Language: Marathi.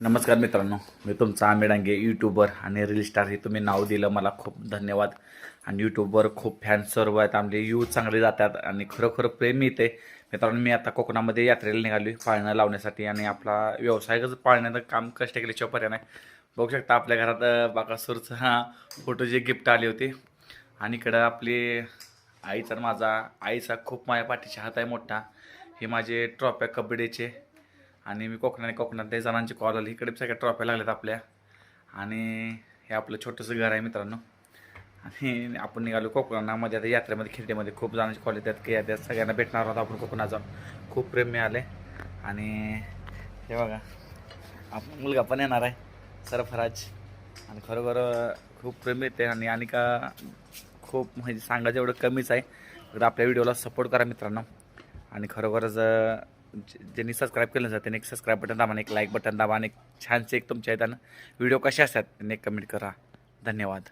नमस्कार मित्रांनो, मी तुमचा आमिर डांगे यूट्यूबर आणि रील स्टार. हे तुम्ही नाव दिलं मला खूप धन्यवाद. आणि यूट्यूबवर खूप फॅन सर्व आहेत, आमचे व्ह्यूज चांगले जातात आणि खरोखर प्रेम येते. मित्रांनो, मी आता कोकणामध्ये यात्रेला निघालो पाळणं लावण्यासाठी आणि आपला व्यवसायच पाळण्याचं काम कष्ट केल्याशिवाय पर्याय नाही. बघू शकता आपल्या घरात बाकासूरचा फोटोचे गिफ्ट आले होते. आणि इकडं आपली आईचा आणि माझा आईचा खूप माझ्या पाठीचा हात आहे मोठा. हे माझे ट्रॉफ्या कबड्डीचे. आणि मी कोकणातल्या जणांची कॉल आली, इकडे सगळ्या ट्रॉफ्या लागल्यात आपल्या. आणि हे आपलं छोटंसं घर आहे मित्रांनो. आणि आपण निघालो कोकणामध्ये. आता यात्रेमध्ये खिरडीमध्ये खूप जणांची कॉल येतात की यात्रेत सगळ्यांना भेटणार आहोत आपण कोकणात जाऊन. खूप प्रेम मिळाले. आणि हे बघा आपण मुलगा पण येणार आहे सरफराज. आणि खरोखर खूप प्रेम येते. आणि का खूप म्हणजे सांगायचं एवढं कमीच आहे. तर आपल्या व्हिडिओला सपोर्ट करा मित्रांनो. आणि खरोखरच ज्यांनी सबस्क्राईब केलं जातं त्यांनी एक सबस्क्राईब बटन दाबा आणि एक लाईक बटन दाबा आणि एक छानसे एक तुमच्या इथं व्हिडिओ कसे असतात त्यांनी एक कमेंट करा. धन्यवाद.